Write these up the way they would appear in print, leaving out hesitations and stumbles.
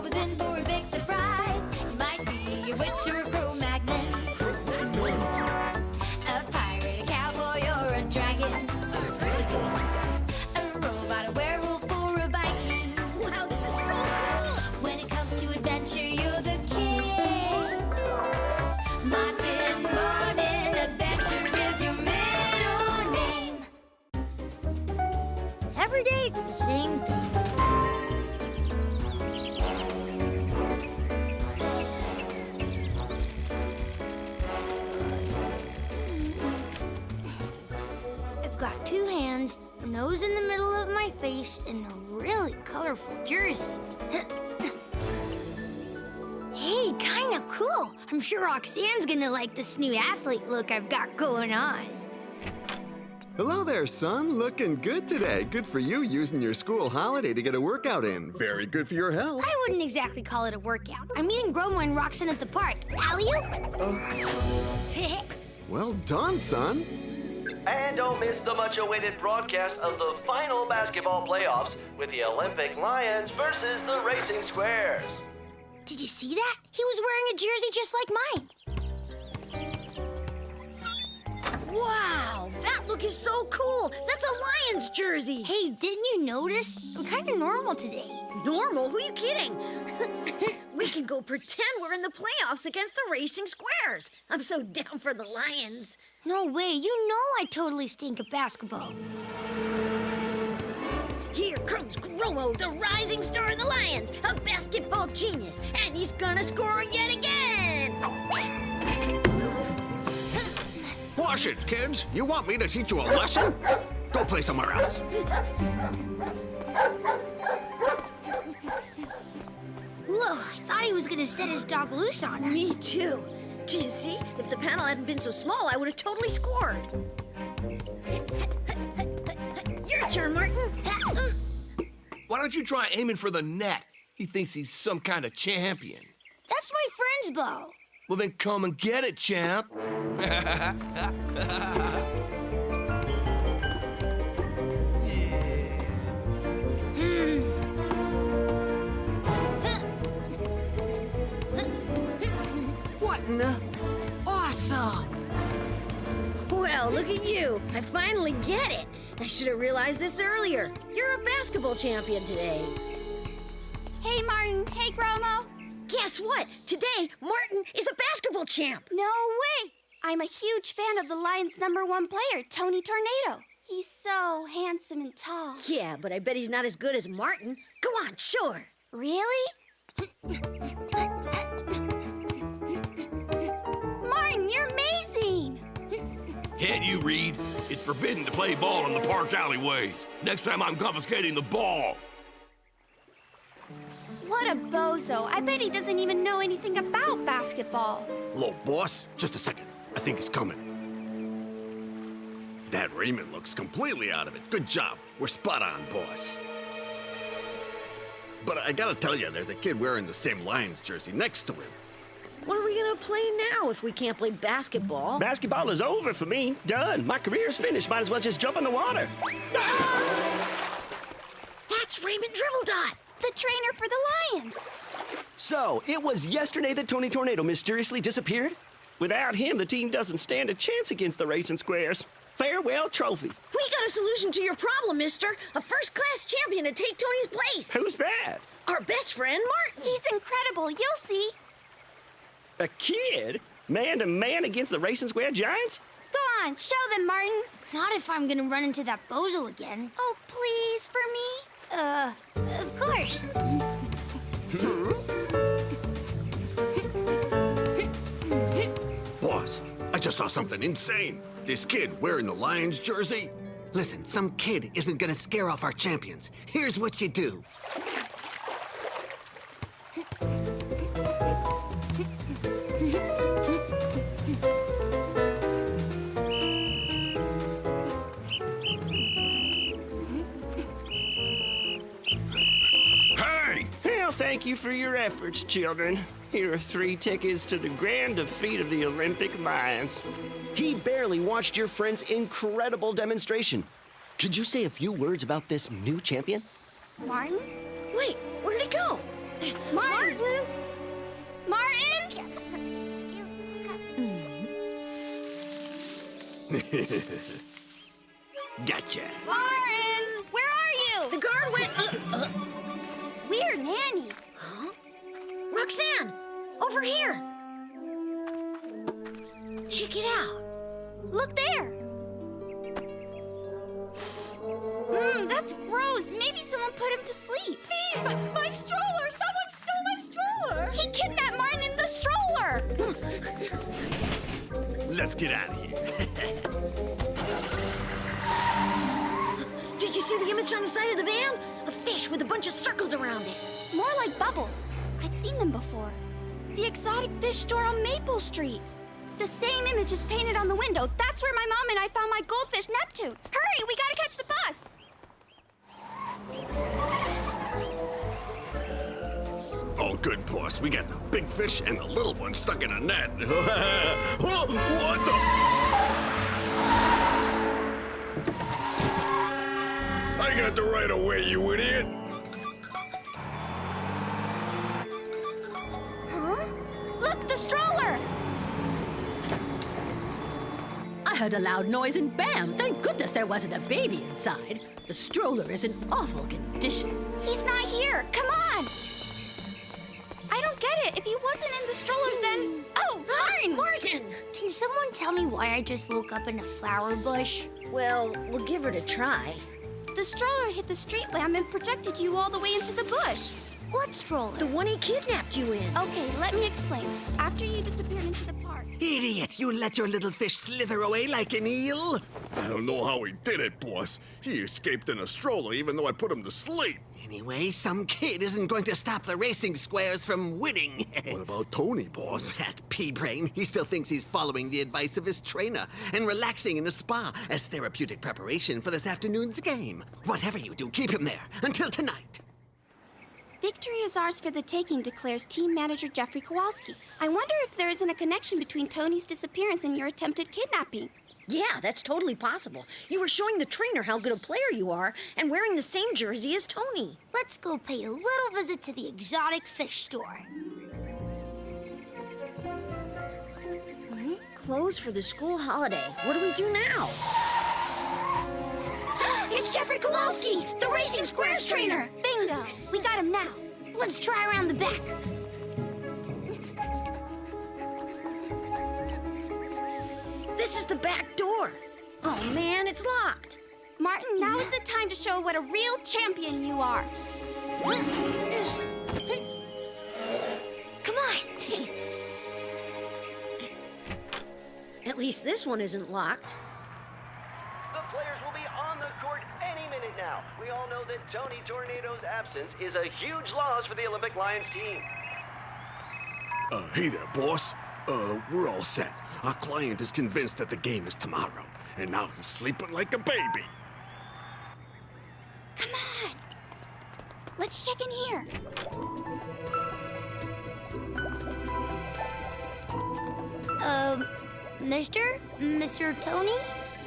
was in for a big surprise. It might be a witch or a Cro-Magnon, a pirate, a cowboy, or a dragon, a robot, a werewolf, or a Viking. Wow, this is so cool! When it comes to adventure, you're the king. Martin Matin, adventure is your middle name. Every day it's the same thing. I've got two hands, a nose in the middle of my face, and a really colorful jersey. Hey, kinda cool. I'm sure Roxanne's gonna like this new athlete look I've got going on. Hello there, son. Looking good today. Good for you using your school holiday to get a workout in. Very good for your health. I wouldn't exactly call it a workout. I'm meeting Gromo and Roxanne at the park. Alley-oop! Well done, son. And don't miss the much-awaited broadcast of the final basketball playoffs with the Olympic Lions versus the Racing Squares. Did you see that? He was wearing a jersey just like mine. Wow, that look is so cool! That's a Lions jersey! Hey, didn't you notice? I'm kind of normal today. Normal? Who are you kidding? We can go pretend we're in the playoffs against the Racing Squares. I'm so down for the Lions. No way, you know I totally stink at basketball. Here comes Gromo, the rising star of the Lions, a basketball genius, and he's gonna score yet again! Wash it, kids. You want me to teach you a lesson? Go play somewhere else. Whoa, I thought he was gonna set his dog loose on us. Me too. Do you see? If the panel hadn't been so small, I would have totally scored. Your turn, Martin. Why don't you try aiming for the net? He thinks he's some kind of champion. That's my friend's bow. Well, then come and get it, champ. Yeah. What in the... Awesome! Well, look at you. I finally get it. I should have realized this earlier. You're a basketball champion today. Hey, Martin. Hey, Gromo. Guess what? Today, Martin is a basketball champ. No way. I'm a huge fan of the Lions' #1 player, Tony Tornado. He's so handsome and tall. Yeah, but I bet he's not as good as Martin. Go on, sure. Really? Martin, you're amazing. Can't you read? It's forbidden to play ball in the park alleyways. Next time I'm confiscating the ball. What a bozo. I bet he doesn't even know anything about basketball. Hello, boss. Just a second. I think he's coming. That Raymond looks completely out of it. Good job. We're spot on, boss. But I gotta tell you, there's a kid wearing the same Lions jersey next to him. What are we gonna play now if we can't play basketball? Basketball is over for me. Done. My career's finished. Might as well just jump in the water. That's Raymond Dribbledot. The trainer for the Lions. So, it was yesterday that Tony Tornado mysteriously disappeared? Without him, the team doesn't stand a chance against the Racing Squares. Farewell trophy. We got a solution to your problem, mister. A first-class champion to take Tony's place. Who's that? Our best friend, Martin. He's incredible. You'll see. A kid? Man to man against the Racing Square Giants? Go on, show them, Martin. Not if I'm gonna run into that bozo again. Oh, please, for me? Of course. Boss, I just saw something insane. This kid wearing the Lions jersey. Listen, some kid isn't gonna scare off our champions. Here's what you do. Well, thank you for your efforts, children. Here are 3 tickets to the grand defeat of the Olympic Lions. He barely watched your friend's incredible demonstration. Could you say a few words about this new champion? Martin? Wait, where'd he go? Martin! Martin! Gotcha. Martin! Where are you? The guard went... Weird nanny. Huh? Roxanne! Over here! Check it out. Look there. That's gross. Maybe someone put him to sleep. Thief! My stroller! Someone stole my stroller! He kidnapped Martin in the stroller! Let's get out of here. Did you see the image on the side of the van? A fish with a bunch of circles around it. More like bubbles. I've seen them before. The exotic fish store on Maple Street. The same image is painted on the window. That's where my mom and I found my goldfish Neptune. Hurry, we gotta catch the bus. All good, boss. We got the big fish and the little one stuck in a net. What the? I got the right of way, you idiot. Huh? Look, the stroller. I heard a loud noise and bam! Thank goodness there wasn't a baby inside. The stroller is in awful condition. He's not here. Come on. I don't get it. If he wasn't in the stroller, then... Oh, Martin! Martin! Can someone tell me why I just woke up in a flower bush? Well, we'll give it a try. The stroller hit the street lamp and projected you all the way into the bush. What stroller? The one he kidnapped you in. Okay, let me explain. After you disappeared into the park... Idiot, you let your little fish slither away like an eel? I don't know how he did it, boss. He escaped in a stroller even though I put him to sleep. Anyway, some kid isn't going to stop the racing squares from winning. What about Tony, boss? That pea-brain, he still thinks he's following the advice of his trainer and relaxing in a spa as therapeutic preparation for this afternoon's game. Whatever you do, keep him there until tonight. Victory is ours for the taking, declares team manager Jeffrey Kowalski. I wonder if there isn't a connection between Tony's disappearance and your attempted kidnapping. Yeah, that's totally possible. You were showing the trainer how good a player you are and wearing the same jersey as Tony. Let's go pay a little visit to the exotic fish store. Clothes for the school holiday. What do we do now? It's Jeffrey Kowalski, the Racing Squares trainer! Bingo! We got him now. Let's try around the back. This is the back door. Oh man, it's locked. Martin, now is the time to show what a real champion you are. Come on. At least this one isn't locked. The players will be on the court any minute now. We all know that Tony Tornado's absence is a huge loss for the Olympic Lions team. Hey there, boss. We're all set. Our client is convinced that the game is tomorrow, and now he's sleeping like a baby. Come on. Let's check in here. Mr. Tony?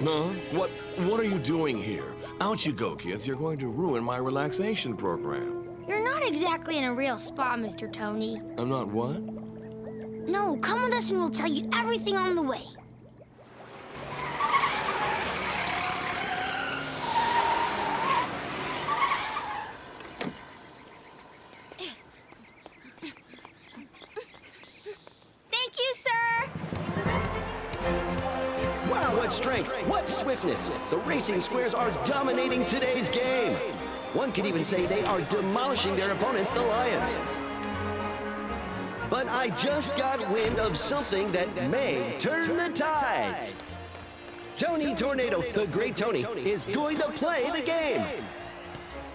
Huh? What are you doing here? Out you go, kids. You're going to ruin my relaxation program. You're not exactly in a real spa, Mr. Tony. I'm not what? No, come with us and we'll tell you everything on the way. Thank you, sir. Wow, what strength, what swiftness. The Racing Squares are dominating today's game. One could even say they are demolishing their opponents, the Lions. But I just got wind of something that may turn the tides. Tony Tornado, the great Tony, is going to play the game.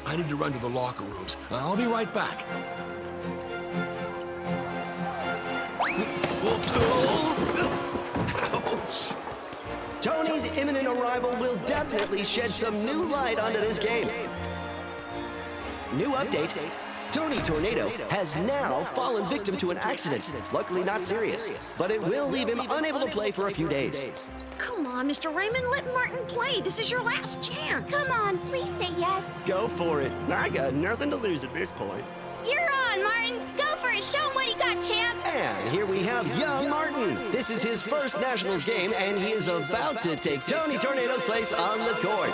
I need to run to the locker rooms. I'll be right back. Ouch. Tony's imminent arrival will definitely shed some new light onto this game. New update. Tony Tornado has now fallen victim to an accident. Luckily not serious, but it will leave him unable to play for a few days. Come on, Mr. Raymond, let Martin play. This is your last chance. Come on, please say yes. Go for it. I got nothing to lose at this point. You're on, Martin. Go for it. Show him what he got, champ. And here we have young Martin. This is his first Nationals game, and he is about to take Tony Tornado's place on the court.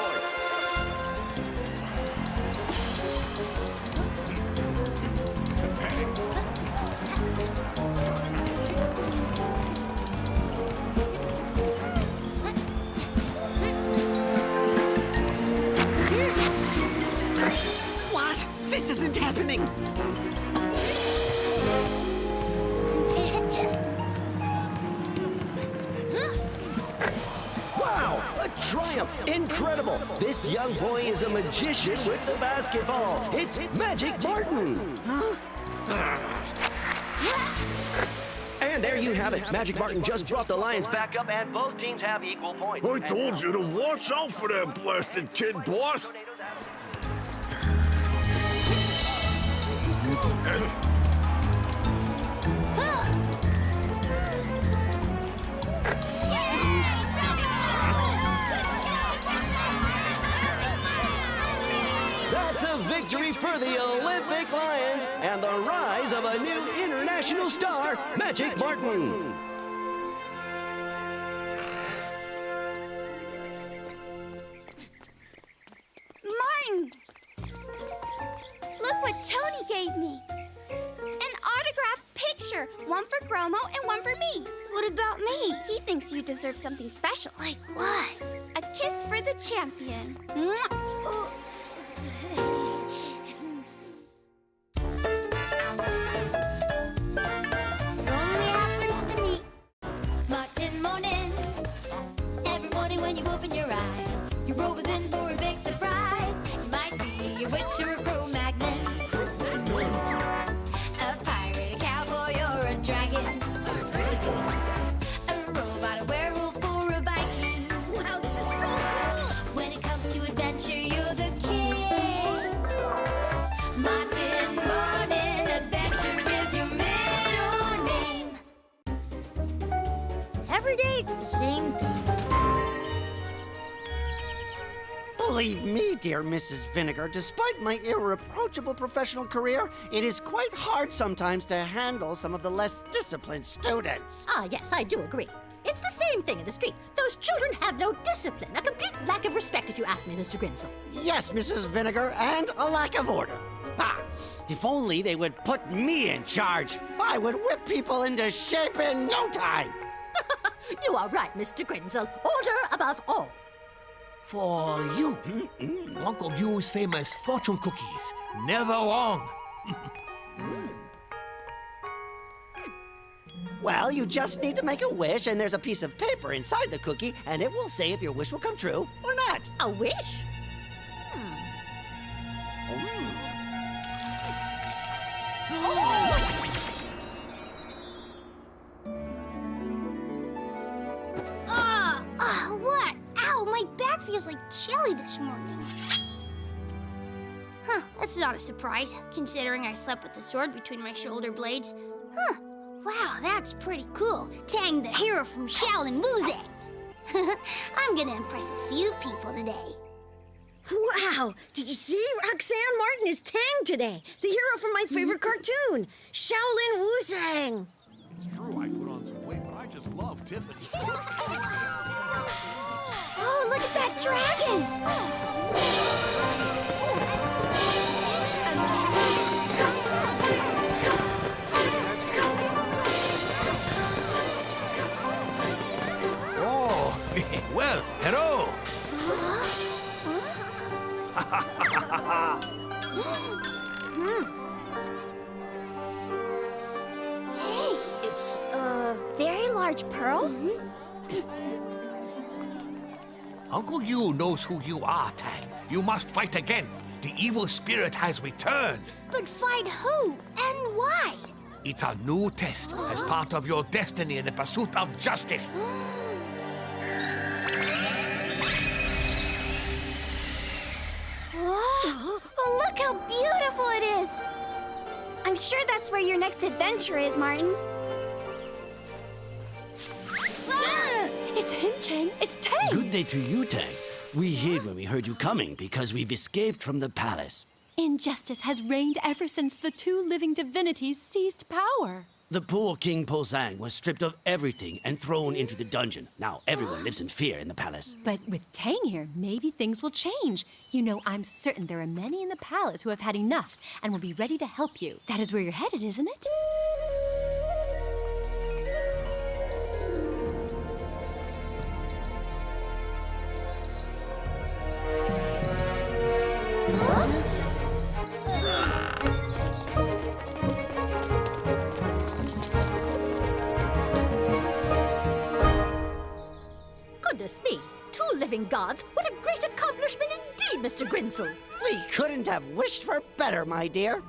What? This isn't happening! Wow, a triumph! Incredible! This young boy is a magician with the basketball. It's Magic Martin! And there you have it. Magic Martin just brought the Lions back up, and both teams have equal points. I told you to watch out for that blasted kid, boss. That's a victory for the Olympic Lions and the rise of a new international star, Magic Martin. Martin! Look what Tony gave me. An autographed picture. One for Gromo and one for me. What about me? He thinks you deserve something special. Like what? A kiss for the champion. Mwah. It only happens to me. Martin morning. Every morning when you open your eyes, your robe is in for a big surprise. It might be a witch or a Cro-Magnon, a pirate, a cowboy, or a dragon. A robot, a werewolf, or a Viking. Wow, this is so cool! When it comes to adventure, you're the king. Martin morning, adventure is your middle name. Every day it's the same thing. Believe me, dear Mrs. Vinegar, despite my irreproachable professional career, it is quite hard sometimes to handle some of the less disciplined students. Ah, yes, I do agree. It's the same thing in the street. Those children have no discipline, a complete lack of respect, if you ask me, Mr. Grinsell. Yes, Mrs. Vinegar, and a lack of order. Ah, if only they would put me in charge. I would whip people into shape in no time. You are right, Mr. Grinsell. Order above all. For you, Uncle Yu's famous fortune cookies. Never wrong. Well, you just need to make a wish, and there's a piece of paper inside the cookie, and it will say if your wish will come true or not. A wish? What? Ow, my back feels like jelly this morning. Huh, that's not a surprise, considering I slept with a sword between my shoulder blades. Huh, wow, that's pretty cool. Tang, the hero from Shaolin Wuzang. I'm gonna impress a few people today. Wow! Did you see? Roxanne Martin is Tang today, the hero from my favorite cartoon, Shaolin Wuzang. It's true, I put on some weight, but I just love Tiffany. Oh, look at that dragon! Oh, well, hello. Hey, It's, very large pearl? Uncle Yu knows who you are, Tang. You must fight again. The evil spirit has returned. But fight who? And why? It's a new test as part of your destiny in the pursuit of justice. Whoa! Oh, look how beautiful it is! I'm sure that's where your next adventure is, Martin. Ah! It's him, Chen. It's Tang. Good day to you, Tang. We hid when we heard you coming because we've escaped from the palace. Injustice has reigned ever since the two living divinities seized power. The poor King Pozang was stripped of everything and thrown into the dungeon. Now everyone lives in fear in the palace. But with Tang here, maybe things will change. You know, I'm certain there are many in the palace who have had enough and will be ready to help you. That is where you're headed, isn't it? Goodness me, two living gods. What a great accomplishment indeed, Mr. Grinsel. We couldn't have wished for better, my dear.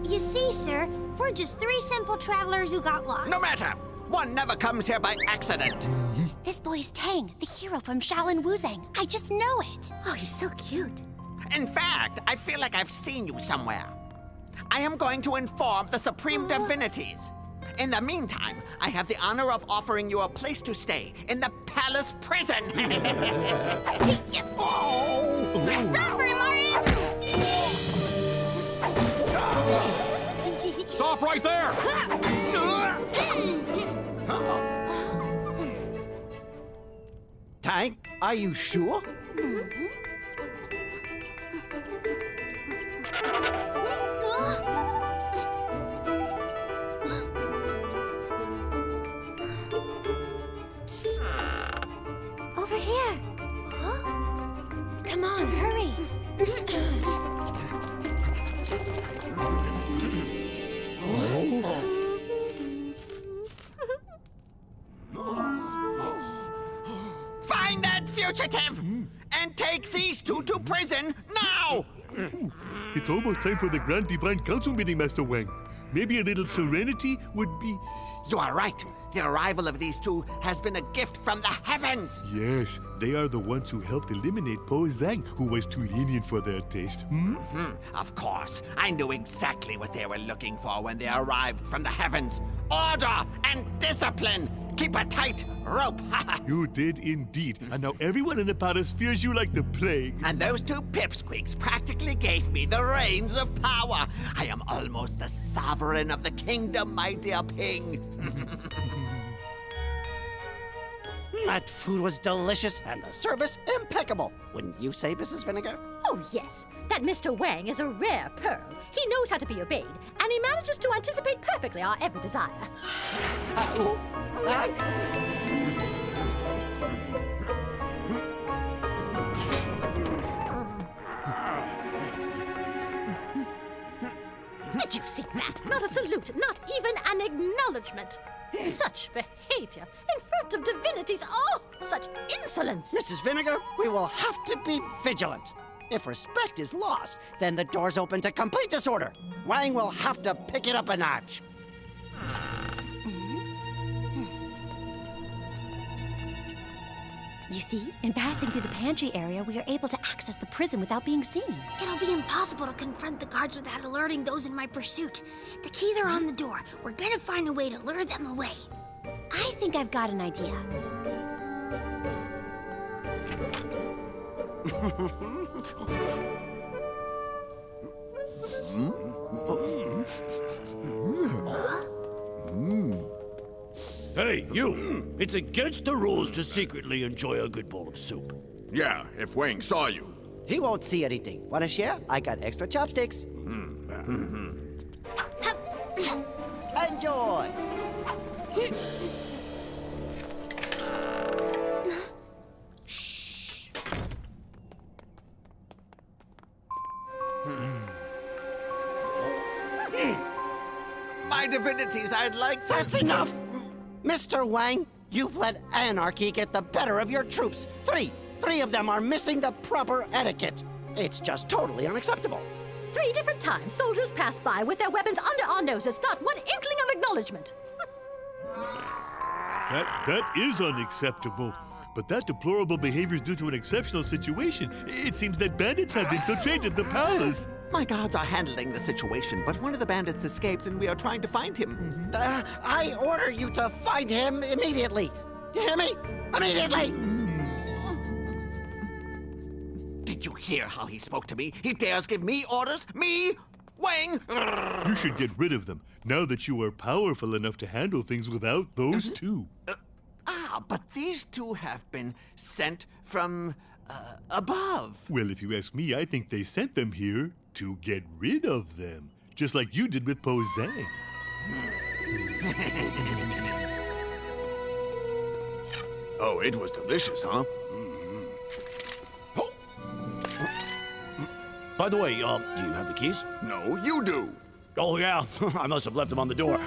You see, sir, we're just three simple travelers who got lost. No matter! One never comes here by accident. This boy's Tang, the hero from Shaolin Wuzang. I just know it. Oh, he's so cute. In fact, I feel like I've seen you somewhere. I am going to inform the Supreme Divinities. In the meantime, I have the honor of offering you a place to stay in the palace prison. Run for it, Martin! Stop right there! Tang, are you sure? Over here. Come on, hurry. Find that fugitive and take these two to prison now! It's almost time for the Grand Divine Council meeting, Master Wang. Maybe a little serenity would be... You are right. The arrival of these two has been a gift from the heavens. Yes, they are the ones who helped eliminate Po Zhang, who was too lenient for their taste. Of course. I knew exactly what they were looking for when they arrived from the heavens. Order and discipline. Keep a tight rope. You did indeed. And now everyone in the palace fears you like the plague. And those two pipsqueaks practically gave me the reins of power. I am almost the sovereign of the kingdom, my dear Ping. That food was delicious and the service impeccable. Wouldn't you say, Mrs. Vinegar? Oh, yes. That Mr. Wang is a rare pearl. He knows how to be obeyed, and he manages to anticipate perfectly our every desire. Did you see that? Not a salute, not even an acknowledgement. Such behavior in front of divinities. Oh, such insolence. Mrs. Vinegar, we will have to be vigilant. If respect is lost, then the door's open to complete disorder. Wang will have to pick it up a notch. You see, in passing through the pantry area, we are able to access the prison without being seen. It'll be impossible to confront the guards without alerting those in my pursuit. The keys are on the door. We're gonna find a way to lure them away. I think I've got an idea. Hey, you! It's against the rules to secretly enjoy a good bowl of soup. Yeah, if Wang saw you. He won't see anything. Want to share? I got extra chopsticks. Enjoy! My divinities, I'd like to... That's enough! Mr. Wang, you've let anarchy get the better of your troops. Three of them are missing the proper etiquette. It's just totally unacceptable. 3 different times, soldiers passed by with their weapons under our noses, not one inkling of acknowledgement. That is unacceptable. But that deplorable behavior is due to an exceptional situation. It seems that bandits have infiltrated the palace. My guards are handling the situation, but one of the bandits escaped and we are trying to find him. I order you to find him immediately. You hear me? Immediately! Did Did you hear how he spoke to me? He dares give me orders? Me? Wang? You should get rid of them, now that you are powerful enough to handle things without those two. But these two have been sent from, above. Well, if you ask me, I think they sent them here to get rid of them. Just like you did with Po Zhang. Oh, it was delicious, huh? By the way, do you have the keys? No, you do. Oh, yeah. I must have left them on the door.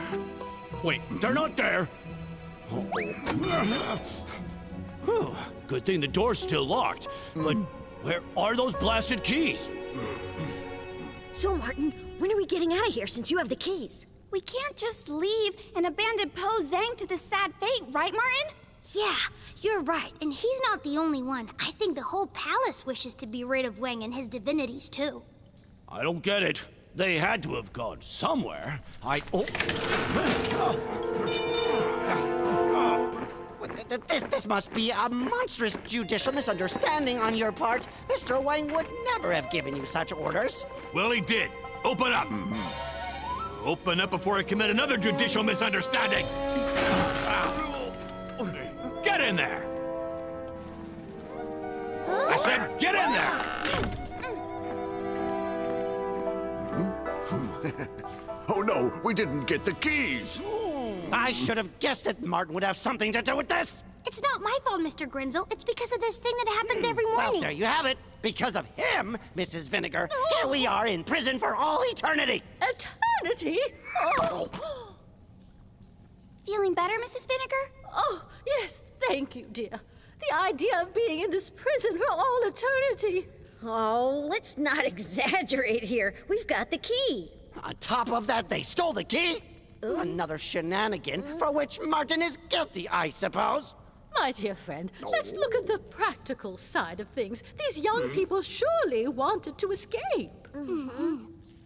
Wait, they're not there. Good thing the door's still locked. But where are those blasted keys? So, Martin, when are we getting out of here since you have the keys? We can't just leave and abandon Po Zhang to this sad fate, right, Martin? Yeah, you're right, and he's not the only one. I think the whole palace wishes to be rid of Wang and his divinities, too. I don't get it. They had to have gone somewhere. This must be a monstrous judicial misunderstanding on your part. Mr. Wang would never have given you such orders. Well, he did. Open up. Open up before I commit another judicial misunderstanding. Get in there. I said get in there. Oh no, we didn't get the keys. I should have guessed that Martin would have something to do with this. It's not my fault, Mr. Grinzel. It's because of this thing that happens every morning. Well, there you have it. Because of him, Mrs. Vinegar, here we are in prison for all eternity. Eternity? Oh! Feeling better, Mrs. Vinegar? Oh, yes, thank you, dear. The idea of being in this prison for all eternity. Oh, let's not exaggerate here. We've got the key. On top of that, they stole the key? Another shenanigan for which Martin is guilty, I suppose. My dear friend, let's look at the practical side of things. These young people surely wanted to escape.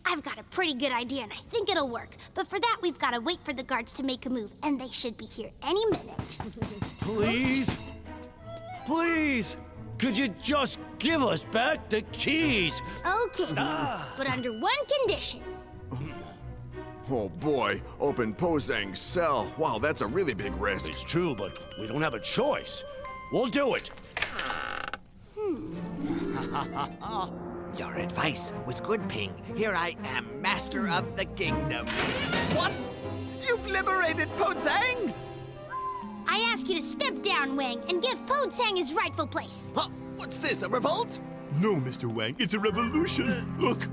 I've got a pretty good idea, and I think it'll work. But for that, we've got to wait for the guards to make a move, and they should be here any minute. Please? Please? Could you just give us back the keys? Okay, but under one condition. Oh boy, open Po Zhang's cell. Wow, that's a really big risk. It's true, but we don't have a choice. We'll do it. Your advice was good, Ping. Here I am, master of the kingdom. What? You've liberated Po Zhang? I ask you to step down, Wang, and give Po Zhang his rightful place. Huh? What's this, a revolt? No, Mr. Wang, it's a revolution. Look.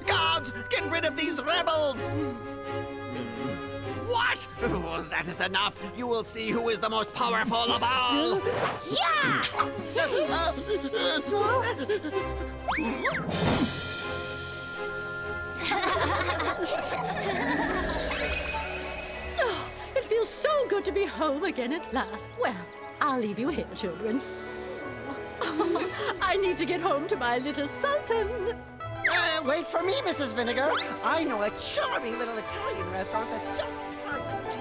Guards, get rid of these rebels! What? Oh, that is enough. You will see who is the most powerful of all. Yeah! Oh, it feels so good to be home again at last. Well, I'll leave you here, children. I need to get home to my little sultan. Wait for me, Mrs. Vinegar. I know a charming little Italian restaurant that's just perfect.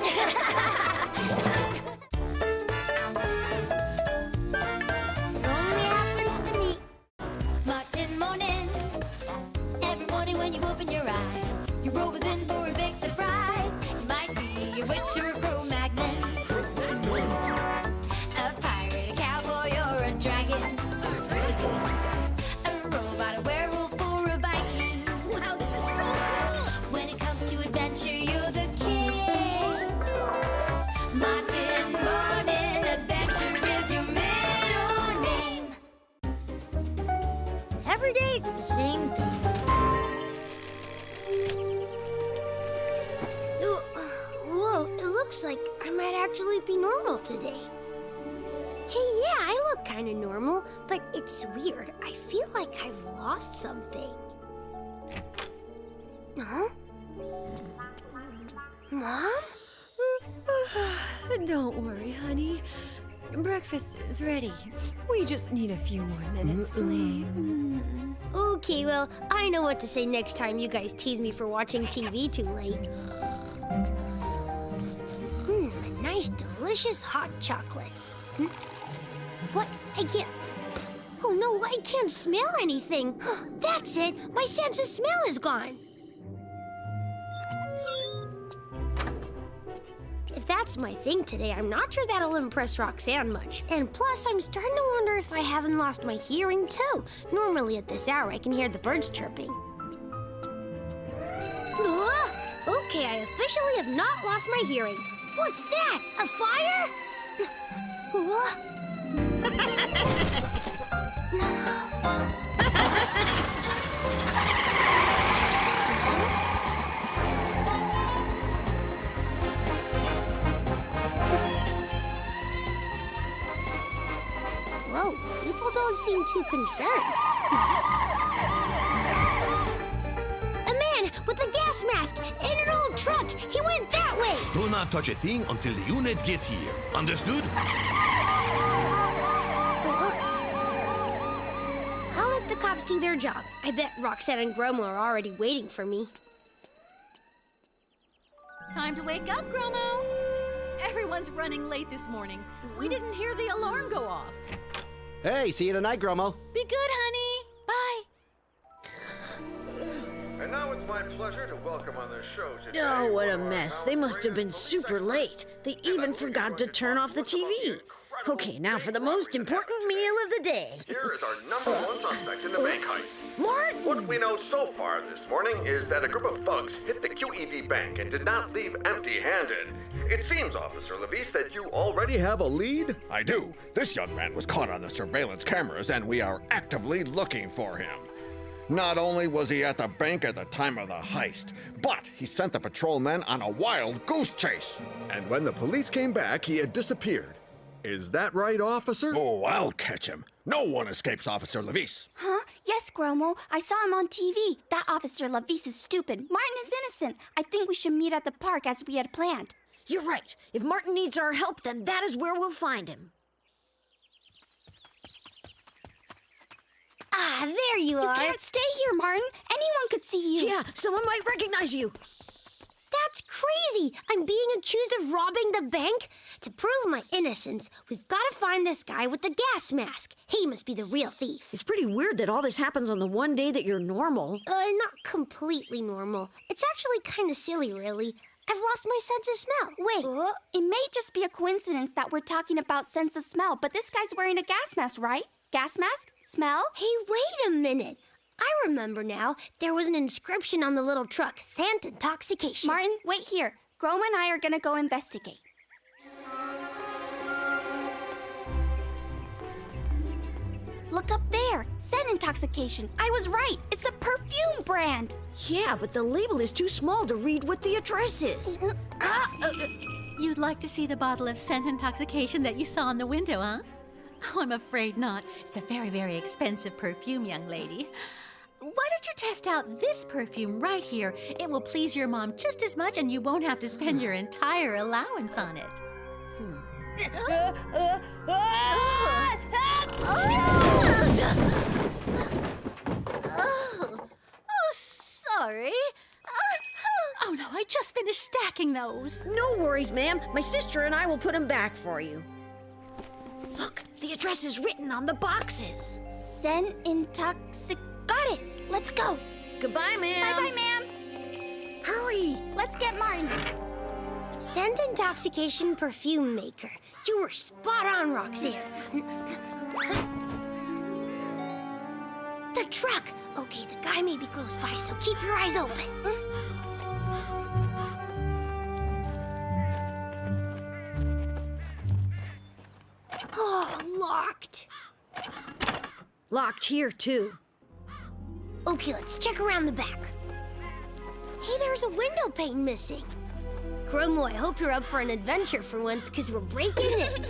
It only happens to me. Martin morning. Every morning when you open your eyes, your robe is in for a big surprise. You might be a witch or a crow magnet, a pirate, a cowboy, or a dragon, a robot, a werewolf, or a Viking. Wow, this is so cool. When it comes to adventure, you're the king. Martin Morning Adventure is your middle name. Every day it's the same thing. Whoa, it looks like I might actually be normal today. Hey, yeah, I look kind of normal, but it's weird. I feel like I've lost something. Huh? Mom? Don't worry, honey. Breakfast is ready. We just need a few more minutes sleep. Okay, well, I know what to say next time you guys tease me for watching TV too late. A nice, delicious hot chocolate. What? I can't... Oh no, I can't smell anything. That's it. My sense of smell is gone. If that's my thing today, I'm not sure that'll impress Roxanne much. And plus, I'm starting to wonder if I haven't lost my hearing too. Normally at this hour, I can hear the birds chirping. Okay, I officially have not lost my hearing. What's that? A fire? Whoa, people don't seem too concerned. A man with a gas mask in an old truck. He went that way. Do not touch a thing until the unit gets here. Understood? I'll let the cops do their job. I bet Roxanne and Gromo are already waiting for me. Time to wake up, Gromo. Everyone's running late this morning. We didn't hear the alarm go off. Hey, see you tonight, Gromo. Be good, honey. Bye. And now it's my pleasure to welcome on the show today. Oh, what a mess. They must have been super late. They even forgot to turn off the TV. Okay, now for the most important meal of the day. Here is our #1 suspect in the bank heist. Martin! What we know so far this morning is that a group of thugs hit the QED bank and did not leave empty-handed. It seems, Officer Levis, that you already have a lead? I do. This young man was caught on the surveillance cameras, and we are actively looking for him. Not only was he at the bank at the time of the heist, but he sent the patrolmen on a wild goose chase. And when the police came back, he had disappeared. Is that right, officer? Oh, I'll catch him. No one escapes Officer Levis. Huh? Yes, Gromo. I saw him on TV. That Officer Levis is stupid. Martin is innocent. I think we should meet at the park as we had planned. You're right. If Martin needs our help, then that is where we'll find him. Ah, there you are. You can't stay here, Martin. Anyone could see you. Yeah, someone might recognize you. That's crazy! I'm being accused of robbing the bank? To prove my innocence, we've got to find this guy with the gas mask. He must be the real thief. It's pretty weird that all this happens on the one day that you're normal. Not completely normal. It's actually kind of silly, really. I've lost my sense of smell. Wait, it may just be a coincidence that we're talking about sense of smell, but this guy's wearing a gas mask, right? Gas mask? Smell? Hey, wait a minute. I remember now. There was an inscription on the little truck. Scent intoxication. Martin, wait here. Gromo and I are gonna go investigate. Look up there. Scent intoxication. I was right. It's a perfume brand. Yeah, but the label is too small to read what the address is. You'd like to see the bottle of scent intoxication that you saw in the window, huh? Oh, I'm afraid not. It's a very, very expensive perfume, young lady. Why don't you test out this perfume right here? It will please your mom just as much, and you won't have to spend your entire allowance on it. Oh, sorry. Oh, no, I just finished stacking those. No worries, ma'am. My sister and I will put them back for you. Look, the address is written on the boxes. Scent intoxic. Got it. Let's go. Goodbye, ma'am. Bye-bye, ma'am. Hurry. Let's get Martin. Scent intoxication perfume maker. You were spot on, Roxanne. The truck. Okay, the guy may be close by, so keep your eyes open. Oh, locked. Locked here, too. Okay, let's check around the back. Hey, there's a window pane missing. Gromo, I hope you're up for an adventure for once, because we're breaking in.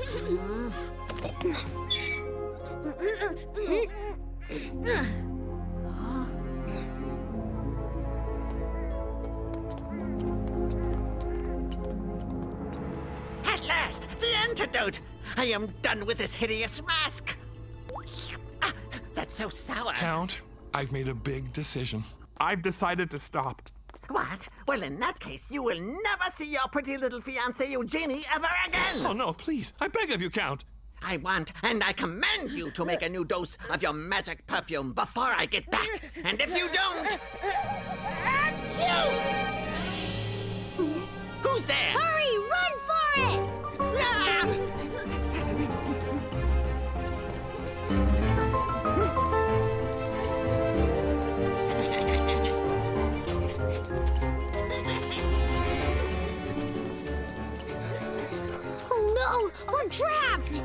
At last, the antidote! I am done with this hideous mask. Ah, that's so sour. Count, I've made a big decision. I've decided to stop. What? Well, in that case, you will never see your pretty little fiancée Eugenie ever again. Oh, no, please. I beg of you, Count. I want and I command you to make a new dose of your magic perfume before I get back. And if you don't... Who's there? Hurry, run for it! Oh no, we're trapped!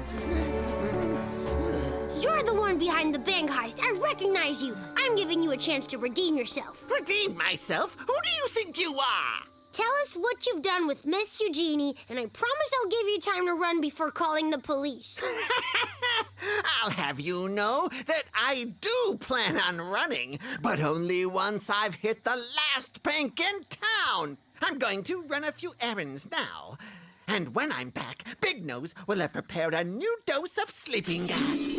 You're the one behind the bank heist. I recognize you. I'm giving you a chance to redeem yourself. Redeem myself? Who do you think you are? Tell us what you've done with Miss Eugenie, and I promise I'll give you time to run before calling the police. I'll have you know that I do plan on running, but only once I've hit the last bank in town. I'm going to run a few errands now. And when I'm back, Big Nose will have prepared a new dose of sleeping gas.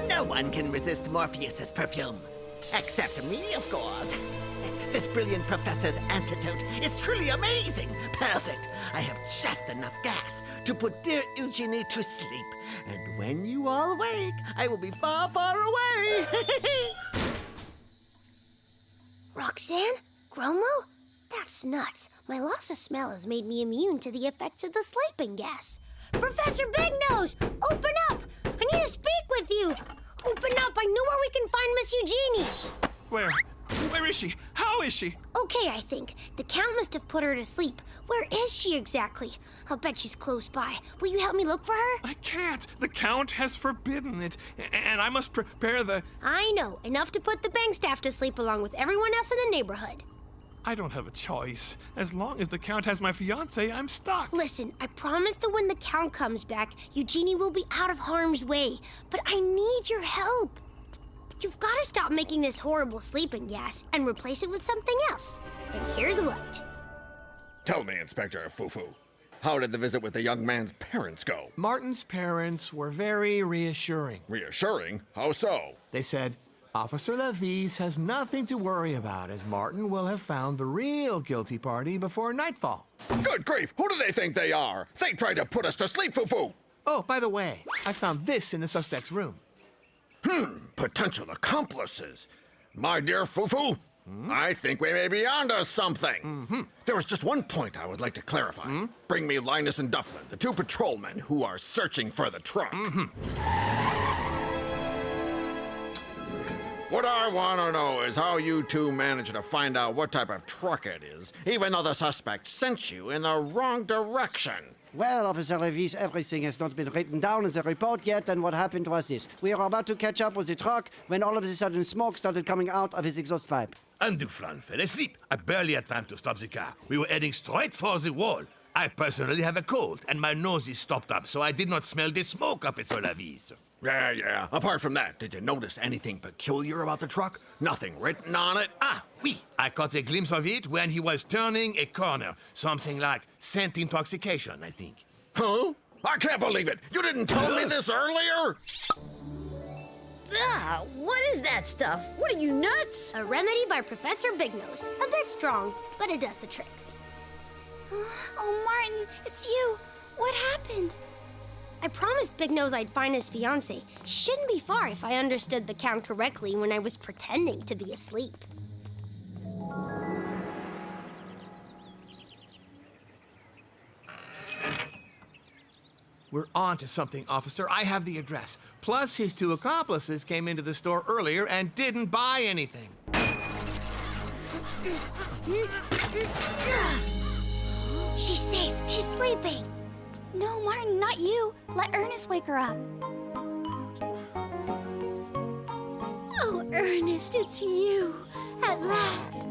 No one can resist Morpheus's perfume. Except me, of course. This brilliant professor's antidote is truly amazing. Perfect. I have just enough gas to put dear Eugenie to sleep. And when you all wake, I will be far, far away. Roxanne? Gromo? That's nuts. My loss of smell has made me immune to the effects of the sleeping gas. Professor Big Nose, open up! I need to speak with you. Open up! I know where we can find Miss Eugenie. Where? Where is she? How is she? Okay, I think. The Count must have put her to sleep. Where is she exactly? I'll bet she's close by. Will you help me look for her? I can't. The Count has forbidden it, and I must prepare the... I know. Enough to put the bank staff to sleep along with everyone else in the neighborhood. I don't have a choice. As long as the Count has my fiancée, I'm stuck. Listen, I promise that when the Count comes back, Eugenie will be out of harm's way. But I need your help. You've got to stop making this horrible sleeping gas and replace it with something else. And here's what. Tell me, Inspector Fufu, how did the visit with the young man's parents go? Martin's parents were very reassuring. Reassuring? How so? They said, Officer Levis has nothing to worry about, as Martin will have found the real guilty party before nightfall. Good grief! Who do they think they are? They tried to put us to sleep, Fufu! Oh, by the way, I found this in the suspect's room. Potential accomplices. My dear Fufu, I think we may be onto something. There was just one point I would like to clarify. Bring me Linus and Dufflin, the two patrolmen who are searching for the truck. What I want to know is how you two managed to find out what type of truck it is, even though the suspect sent you in the wrong direction. Well, Officer Levis, everything has not been written down in the report yet, and what happened was this. We were about to catch up with the truck when all of a sudden smoke started coming out of his exhaust pipe. And Duflan fell asleep. I barely had time to stop the car. We were heading straight for the wall. I personally have a cold, and my nose is stopped up, so I did not smell the smoke, Officer Levis. Yeah. Apart from that, did you notice anything peculiar about the truck? Nothing written on it? Ah, oui. I caught a glimpse of it when he was turning a corner. Something like scent intoxication, I think. Huh? I can't believe it! You didn't tell me this earlier! What is that stuff? What are you, nuts? A remedy by Professor Big Nose. A bit strong, but it does the trick. Oh, Martin, it's you. What happened? I promised Big Nose I'd find his fiancée. She shouldn't be far if I understood the Count correctly when I was pretending to be asleep. We're on to something, officer. I have the address. Plus, his two accomplices came into the store earlier and didn't buy anything. She's safe. She's sleeping. No, Martin, not you. Let Ernest wake her up. Oh, Ernest, it's you. At last.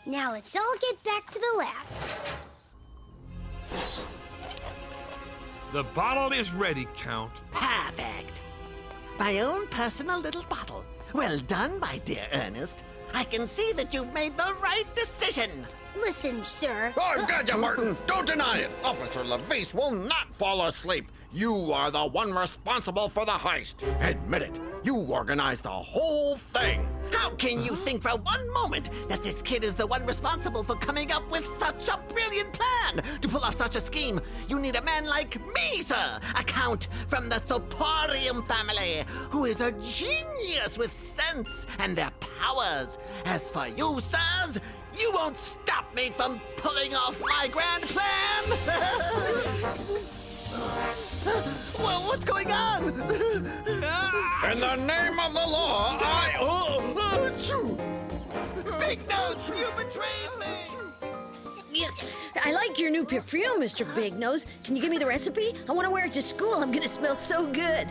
Now let's all get back to the lab. The bottle is ready, Count. Perfect. My own personal little bottle. Well done, my dear Ernest. I can see that you've made the right decision. Listen, sir. Oh, I've got you, Martin. Don't deny it. Officer Levis will not fall asleep. You are the one responsible for the heist. Admit it. You organized the whole thing. How can you think for one moment that this kid is the one responsible for coming up with such a brilliant plan? To pull off such a scheme, you need a man like me, sir, a count from the Soporium family, who is a genius with sense and their powers. As for you, sirs, you won't stop me from pulling off my grand plan! Well, what's going on? In the name of the law, Big Nose, you betrayed me! I like your new perfume, Mr. Big Nose. Can you give me the recipe? I want to wear it to school. I'm gonna smell so good.